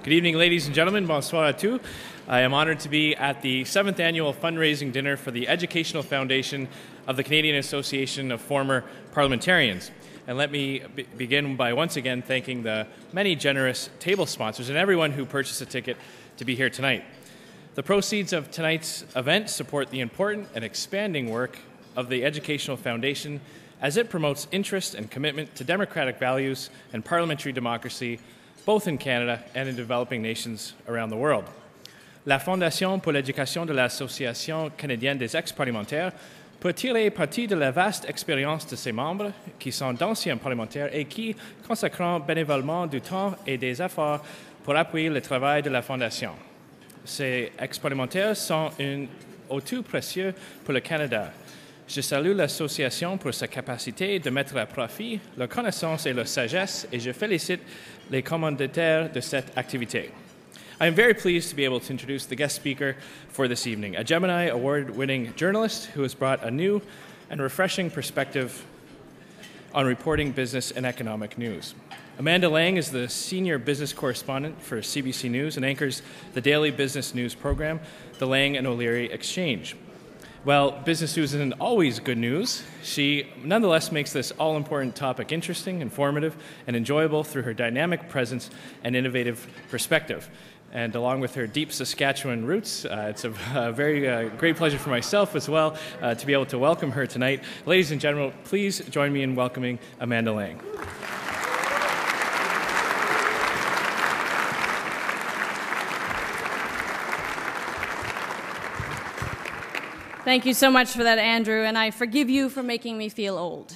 Good evening, ladies and gentlemen. Bonsoir à tous. I am honored to be at the 7th annual fundraising dinner for the Educational Foundation of the Canadian Association of Former Parliamentarians. And let me begin by once again thanking the many generous table sponsors and everyone who purchased a ticket to be here tonight. The proceeds of tonight's event support the important and expanding work of the Educational Foundation as it promotes interest and commitment to democratic values and parliamentary democracy both in Canada and in developing nations around the world. La Fondation pour l'éducation de l'Association canadienne des ex-parlementaires peut tirer parti de la vaste expérience de ses membres, qui sont d'anciens parlementaires et qui consacrent bénévolement du temps et des efforts pour appuyer le travail de la Fondation. Ces ex-parlementaires sont un atout précieux pour le Canada. Je salue l'association pour sa capacité de mettre à profit leur connaissance et leur sagesse, et je félicite les commanditaires de cette activité. I am very pleased to be able to introduce the guest speaker for this evening, a Gemini-award winning journalist who has brought a new and refreshing perspective on reporting business and economic news. Amanda Lang is the senior business correspondent for CBC News and anchors the daily business news program, the Lang and O'Leary Exchange. Well, business news isn't always good news. She nonetheless makes this all-important topic interesting, informative, and enjoyable through her dynamic presence and innovative perspective. And along with her deep Saskatchewan roots, it's a very great pleasure for myself as well to be able to welcome her tonight. Ladies and gentlemen, please join me in welcoming Amanda Lang. Thank you so much for that, Andrew, and I forgive you for making me feel old.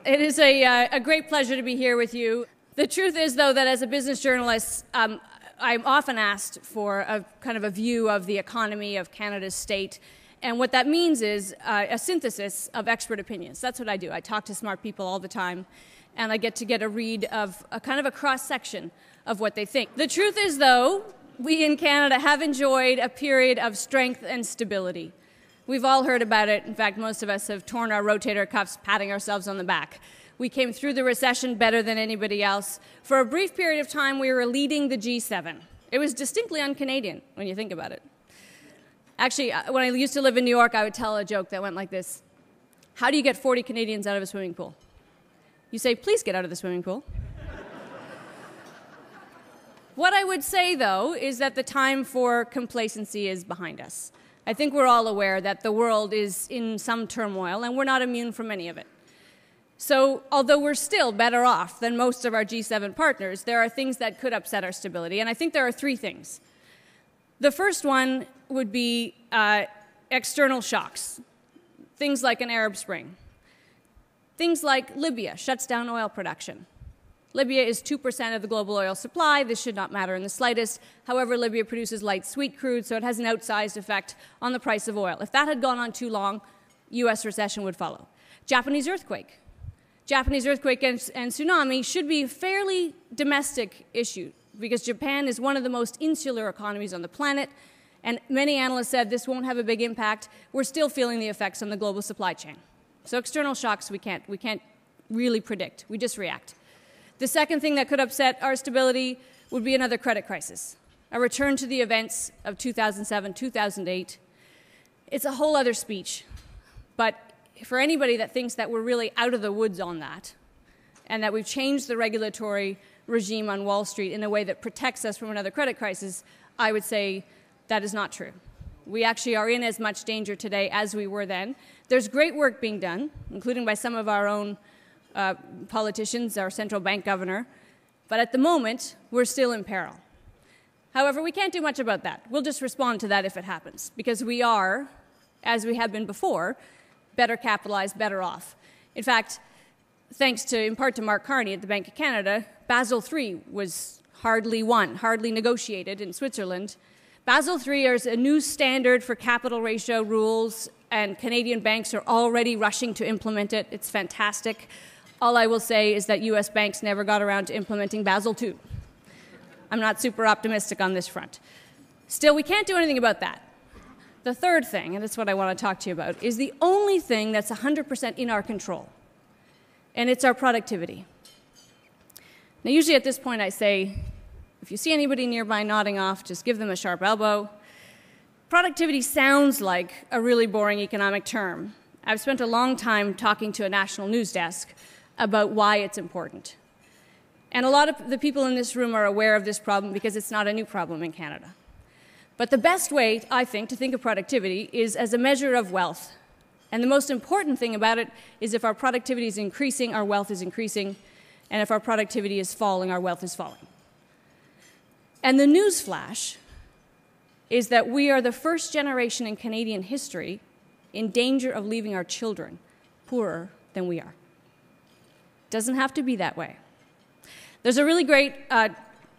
It is a great pleasure to be here with you. The truth is, though, that as a business journalist, I'm often asked for a kind of a view of the economy of Canada's state, and what that means is a synthesis of expert opinions. That's what I do. I talk to smart people all the time, and I get a read of a kind of a cross-section of what they think. The truth is, though, we in Canada have enjoyed a period of strength and stability. We've all heard about it. In fact, most of us have torn our rotator cuffs patting ourselves on the back. We came through the recession better than anybody else. For a brief period of time, we were leading the G7. It was distinctly un-Canadian when you think about it. Actually, when I used to live in New York, I would tell a joke that went like this. How do you get 40 Canadians out of a swimming pool? You say, please get out of the swimming pool. What I would say, though, is that the time for complacency is behind us. I think we're all aware that the world is in some turmoil, and we're not immune from any of it. So, although we're still better off than most of our G7 partners, there are things that could upset our stability, and I think there are three things. The first one would be external shocks, things like an Arab Spring. Things like Libya shuts down oil production. Libya is 2% of the global oil supply. This should not matter in the slightest. However, Libya produces light sweet crude, so it has an outsized effect on the price of oil. If that had gone on too long, U.S. recession would follow. Japanese earthquake. Japanese earthquake and tsunami should be a fairly domestic issue because Japan is one of the most insular economies on the planet, and many analysts said this won't have a big impact. We're still feeling the effects on the global supply chain. So external shocks we can't really predict. We just react. The second thing that could upset our stability would be another credit crisis, a return to the events of 2007, 2008. It's a whole other speech, but for anybody that thinks that we're really out of the woods on that and that we've changed the regulatory regime on Wall Street in a way that protects us from another credit crisis, I would say that is not true. We actually are in as much danger today as we were then. There's great work being done, including by some of our own politicians, our central bank governor, but at the moment, we're still in peril. However, we can't do much about that. We'll just respond to that if it happens, because we are, as we have been before, better capitalized, better off. In fact, thanks in part to Mark Carney at the Bank of Canada, Basel III was hardly won, hardly negotiated in Switzerland. Basel III is a new standard for capital ratio rules, and Canadian banks are already rushing to implement it. It's fantastic. All I will say is that U.S. banks never got around to implementing Basel II. I'm not super optimistic on this front. Still, we can't do anything about that. The third thing, and that's what I want to talk to you about, is the only thing that's 100% in our control, and it's our productivity. Now, usually at this point I say, if you see anybody nearby nodding off, just give them a sharp elbow. Productivity sounds like a really boring economic term. I've spent a long time talking to a national news desk about why it's important. And a lot of the people in this room are aware of this problem because it's not a new problem in Canada. But the best way, I think, to think of productivity is as a measure of wealth. And the most important thing about it is if our productivity is increasing, our wealth is increasing, and if our productivity is falling, our wealth is falling. And the news flash is that we are the first generation in Canadian history in danger of leaving our children poorer than we are. Doesn't have to be that way. There's a really great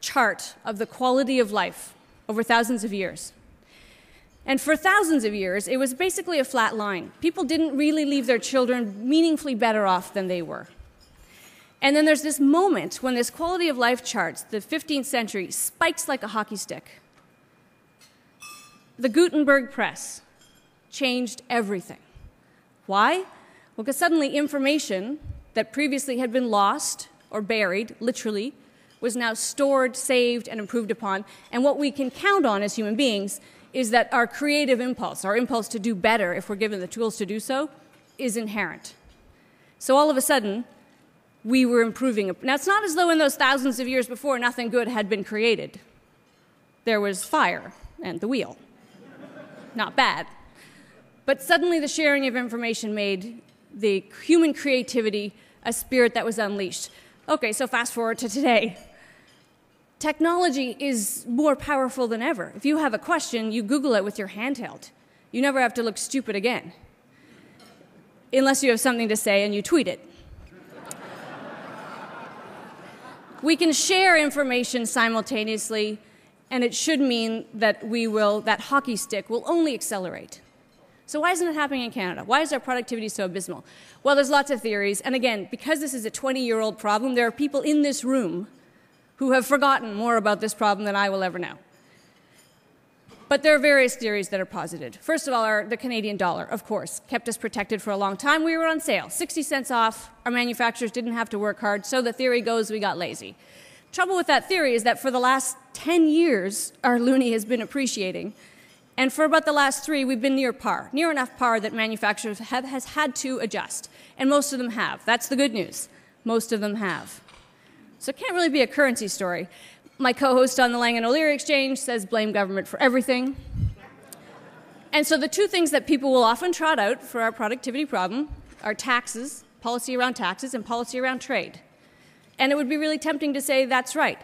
chart of the quality of life over thousands of years. And for thousands of years, it was basically a flat line. People didn't really leave their children meaningfully better off than they were. And then there's this moment when this quality of life chart, the 15th century, spikes like a hockey stick. The Gutenberg press changed everything. Why? Well, because suddenly information that previously had been lost or buried, literally, was now stored, saved, and improved upon. And what we can count on as human beings is that our creative impulse, our impulse to do better if we're given the tools to do so, is inherent. So all of a sudden, we were improving. Now, it's not as though in those thousands of years before nothing good had been created. There was fire and the wheel. Not bad. But suddenly the sharing of information made the human creativity a spirit that was unleashed. Okay, so fast forward to today. Technology is more powerful than ever. If you have a question, you Google it with your handheld. You never have to look stupid again. Unless you have something to say and you tweet it. We can share information simultaneously, and it should mean that that hockey stick will only accelerate. So why isn't it happening in Canada? Why is our productivity so abysmal? Well, there's lots of theories, and again, because this is a 20-year-old problem, there are people in this room who have forgotten more about this problem than I will ever know. But there are various theories that are posited. First of all, the Canadian dollar, of course, kept us protected for a long time. We were on sale, 60 cents off. Our manufacturers didn't have to work hard, so the theory goes we got lazy. Trouble with that theory is that for the last 10 years, our loonie has been appreciating. And for about the last 3, we've been near par, near enough par that manufacturers has had to adjust. And most of them have. That's the good news. Most of them have. So it can't really be a currency story. My co-host on the Lang & O'Leary Exchange says blame government for everything. And so the two things that people will often trot out for our productivity problem are taxes, policy around taxes, and policy around trade. And it would be really tempting to say that's right,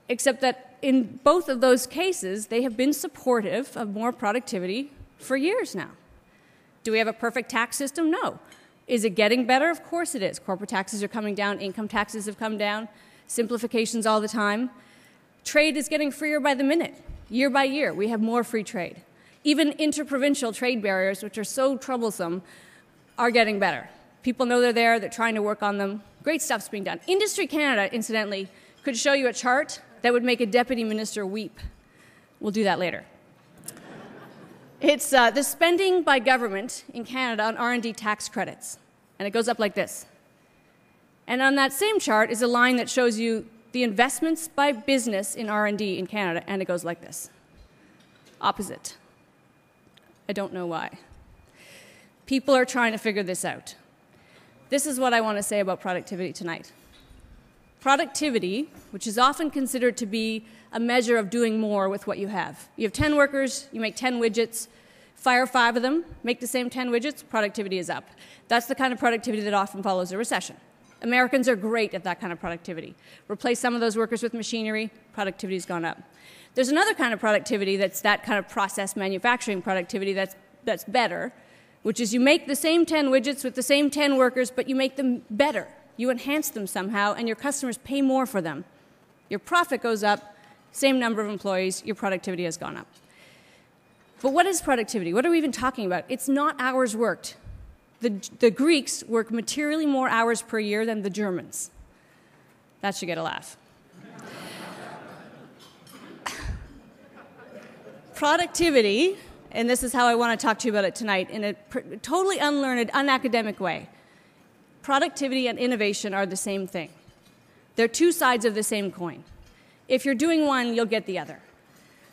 except that in both of those cases, they have been supportive of more productivity for years now. Do we have a perfect tax system? No. Is it getting better? Of course it is. Corporate taxes are coming down. Income taxes have come down. Simplifications all the time. Trade is getting freer by the minute. Year by year, we have more free trade. Even interprovincial trade barriers, which are so troublesome, are getting better. People know they're trying to work on them. Great stuff's being done. Industry Canada, incidentally, could show you a chart that would make a deputy minister weep. We'll do that later. It's the spending by government in Canada on R&D tax credits. And it goes up like this. And on that same chart is a line that shows you the investments by business in R&D in Canada, and it goes like this. Opposite. I don't know why. People are trying to figure this out. This is what I want to say about productivity tonight. Productivity, which is often considered to be a measure of doing more with what you have. You have 10 workers, you make 10 widgets, fire 5 of them, make the same 10 widgets, productivity is up. That's the kind of productivity that often follows a recession. Americans are great at that kind of productivity. Replace some of those workers with machinery, productivity's gone up. There's another kind of productivity that's that kind of process manufacturing productivity that's better, which is you make the same 10 widgets with the same 10 workers, but you make them better. You enhance them somehow, and your customers pay more for them. Your profit goes up, same number of employees, your productivity has gone up. But what is productivity? What are we even talking about? It's not hours worked. The Greeks work materially more hours per year than the Germans. That should get a laugh. Productivity, and this is how I want to talk to you about it tonight, in a totally unlearned, unacademic way. Productivity and innovation are the same thing. They're two sides of the same coin. If you're doing one, you'll get the other.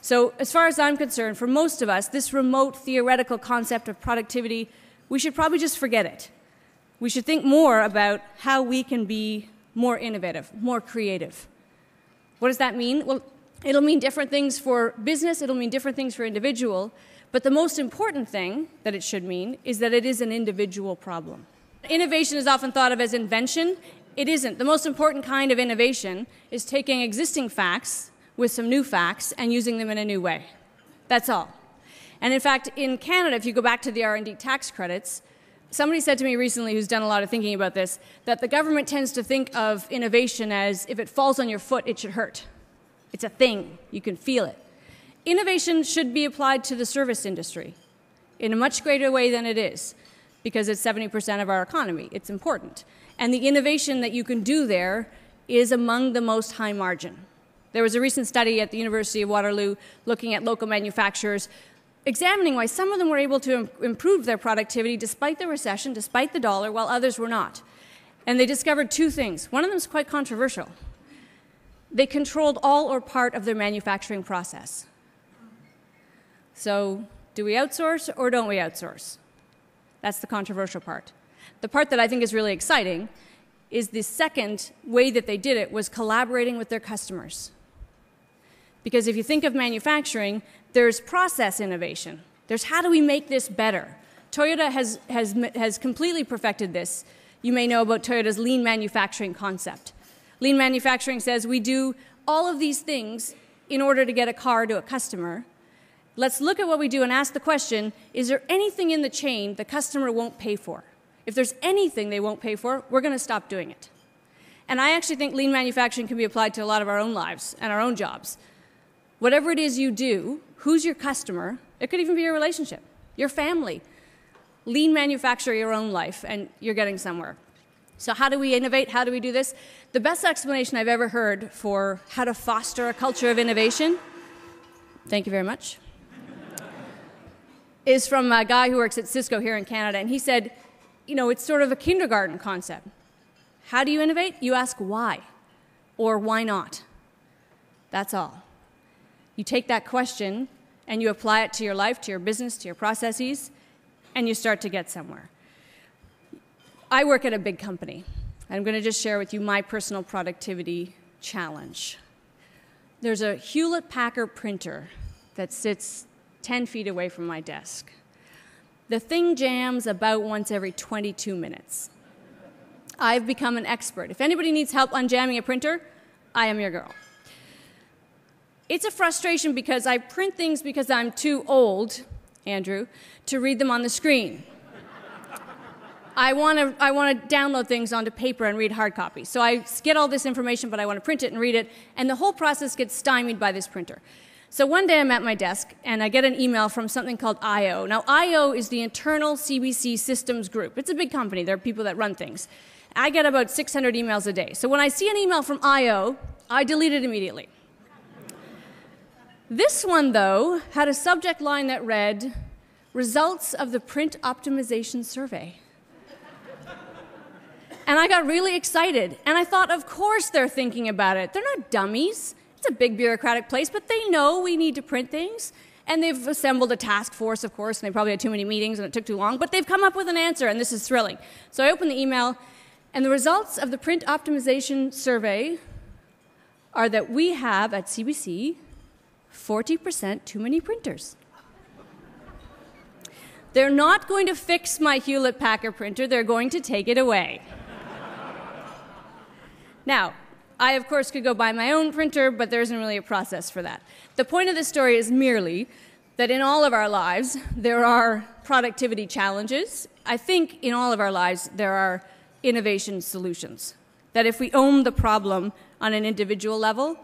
So as far as I'm concerned, for most of us, this remote theoretical concept of productivity, we should probably just forget it. We should think more about how we can be more innovative, more creative. What does that mean? Well, it'll mean different things for business, it'll mean different things for individual, but the most important thing that it should mean is that it is an individual problem. Innovation is often thought of as invention. It isn't. The most important kind of innovation is taking existing facts with some new facts and using them in a new way. That's all. And in fact, in Canada, if you go back to the R&D tax credits, somebody said to me recently, who's done a lot of thinking about this, that the government tends to think of innovation as if it falls on your foot, it should hurt. It's a thing. You can feel it. Innovation should be applied to the service industry in a much greater way than it is, because it's 70% of our economy. It's important. And the innovation that you can do there is among the most high margin. There was a recent study at the University of Waterloo looking at local manufacturers, examining why some of them were able to improve their productivity despite the recession, despite the dollar, while others were not. And they discovered two things. One of them is quite controversial. They controlled all or part of their manufacturing process. So, do we outsource or don't we outsource? That's the controversial part. The part that I think is really exciting is the second way that they did it was collaborating with their customers. Because if you think of manufacturing, there's process innovation. There's how do we make this better? Toyota has completely perfected this. You may know about Toyota's lean manufacturing concept. Lean manufacturing says we do all of these things in order to get a car to a customer. Let's look at what we do and ask the question, is there anything in the chain the customer won't pay for? If there's anything they won't pay for, we're going to stop doing it. And I actually think lean manufacturing can be applied to a lot of our own lives and our own jobs. Whatever it is you do, who's your customer? It could even be your relationship, your family. Lean manufacture your own life, and you're getting somewhere. So how do we innovate? How do we do this? The best explanation I've ever heard for how to foster a culture of innovation, thank you very much, is from a guy who works at Cisco here in Canada, and he said, you know, it's sort of a kindergarten concept. How do you innovate? You ask why, or why not. That's all. You take that question and you apply it to your life, to your business, to your processes, and you start to get somewhere. I work at a big company. I'm going to just share with you my personal productivity challenge. There's a Hewlett-Packard printer that sits 10 feet away from my desk. The thing jams about once every 22 minutes. I've become an expert. If anybody needs help unjamming a printer, I am your girl. It's a frustration because I print things because I'm too old, Andrew, to read them on the screen. I want to download things onto paper and read hard copy. So I get all this information, but I want to print it and read it, and the whole process gets stymied by this printer. So one day I'm at my desk, and I get an email from something called I/O. Now, I/O is the internal CBC systems group. It's a big company. There are people that run things. I get about 600 emails a day. So when I see an email from I/O, I delete it immediately. This one, though, had a subject line that read, "Results of the Print Optimization Survey." And I got really excited, and I thought, of course they're thinking about it. They're not dummies. It's a big bureaucratic place, but they know we need to print things. And they've assembled a task force, of course, and they probably had too many meetings and it took too long, but they've come up with an answer, and this is thrilling. So I open the email, and the results of the Print Optimization Survey are that we have, at CBC, 40% too many printers. They're not going to fix my Hewlett-Packard printer, they're going to take it away. Now, I, of course, could go buy my own printer, but there isn't really a process for that. The point of this story is merely that in all of our lives, there are productivity challenges. I think in all of our lives, there are innovation solutions. That if we own the problem on an individual level,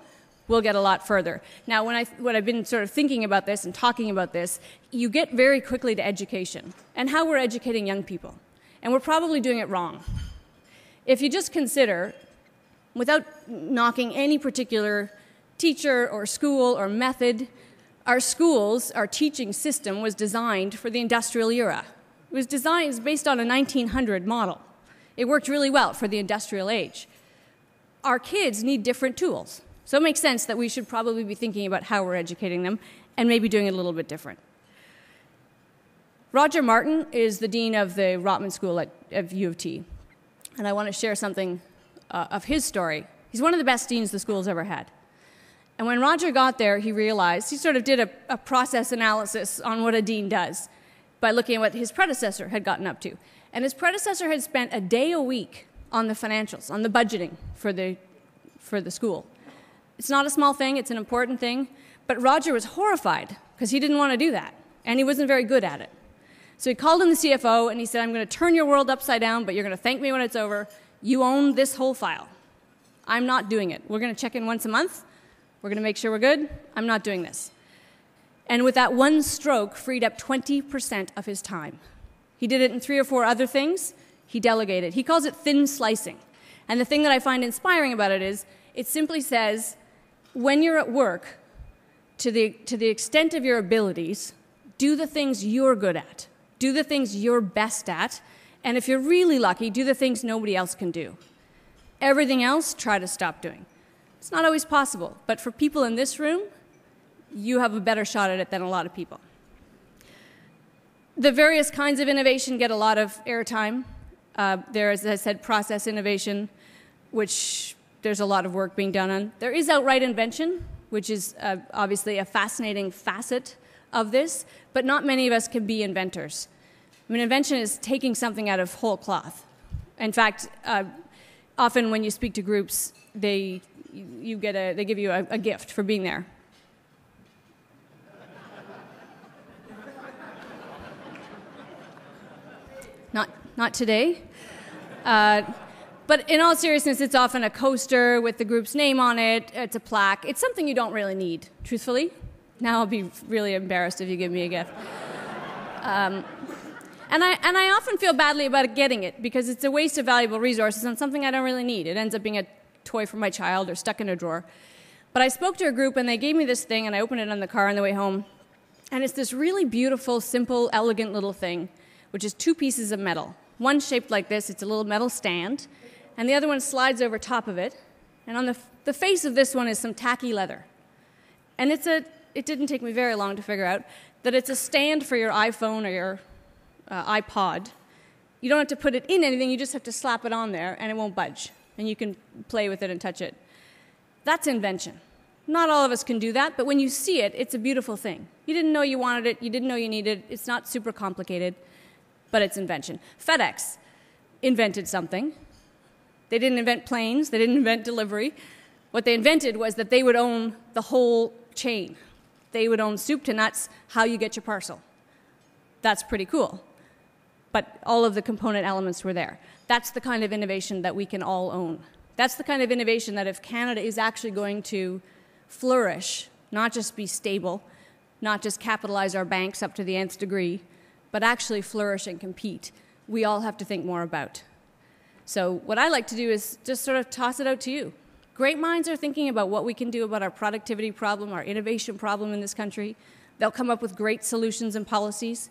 we'll get a lot further. Now, when I've been sort of thinking about this and talking about this, you get very quickly to education and how we're educating young people. And we're probably doing it wrong. If you just consider, without knocking any particular teacher or school or method, our schools, our teaching system was designed for the industrial era. It was based on a 1900 model. It worked really well for the industrial age. our kids need different tools. So it makes sense that we should probably be thinking about how we're educating them and maybe doing it a little bit different. Roger Martin is the dean of the Rotman School at U of T. And I want to share something of his story. He's one of the best deans the school's ever had. And when Roger got there, he realized, he sort of did a process analysis on what a dean does by looking at what his predecessor had gotten up to. And his predecessor had spent a day a week on the financials, on the budgeting for the school. It's not a small thing, it's an important thing, but Roger was horrified because he didn't want to do that, and he wasn't very good at it. So he called in the CFO and he said, I'm going to turn your world upside down, but you're going to thank me when it's over. You own this whole file. I'm not doing it. We're going to check in once a month. We're going to make sure we're good. I'm not doing this. And with that one stroke, freed up 20% of his time. He did it in 3 or 4 other things. He delegated. He calls it thin slicing. And the thing that I find inspiring about it is, it simply says, when you're at work, to the extent of your abilities, do the things you're good at. Do the things you're best at. And if you're really lucky, do the things nobody else can do. Everything else, try to stop doing. It's not always possible, but for people in this room, you have a better shot at it than a lot of people. The various kinds of innovation get a lot of airtime. There is, as I said, process innovation, which there's a lot of work being done on. There is outright invention, which is obviously a fascinating facet of this, but not many of us can be inventors. I mean, invention is taking something out of whole cloth. In fact, often when you speak to groups, they give you a gift for being there. Not today. But in all seriousness, it's often a coaster with the group's name on it. It's a plaque. It's something you don't really need, truthfully. Now I'll be really embarrassed if you give me a gift. And I often feel badly about getting it because it's a waste of valuable resources on something I don't really need. It ends up being a toy for my child or stuck in a drawer. But I spoke to a group and they gave me this thing and I opened it on the car on the way home. And it's this really beautiful, simple, elegant little thing, which is 2 pieces of metal. One shaped like this, it's a little metal stand, and the other one slides over top of it. And on the face of this one is some tacky leather. And it didn't take me very long to figure out that it's a stand for your iPhone or your iPod. You don't have to put it in anything, you just have to slap it on there and it won't budge. And you can play with it and touch it. That's invention. Not all of us can do that, but when you see it, it's a beautiful thing. You didn't know you wanted it, you didn't know you needed it, it's not super complicated, but it's invention. FedEx invented something. They didn't invent planes, they didn't invent delivery. What they invented was that they would own the whole chain. They would own soup to nuts, how you get your parcel. That's pretty cool. But all of the component elements were there. That's the kind of innovation that we can all own. That's the kind of innovation that if Canada is actually going to flourish, not just be stable, not just capitalize our banks up to the nth degree, but actually flourish and compete, we all have to think more about. So what I like to do is just sort of toss it out to you. Great minds are thinking about what we can do about our productivity problem, our innovation problem in this country. They'll come up with great solutions and policies.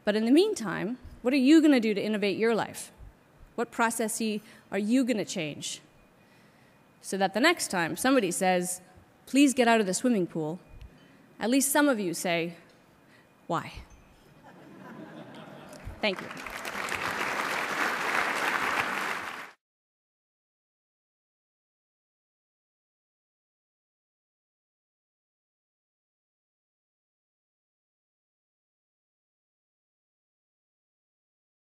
But in the meantime, what are you going to do to innovate your life? What processes are you going to change? So that the next time somebody says, please get out of the swimming pool, at least some of you say, why? Thank you.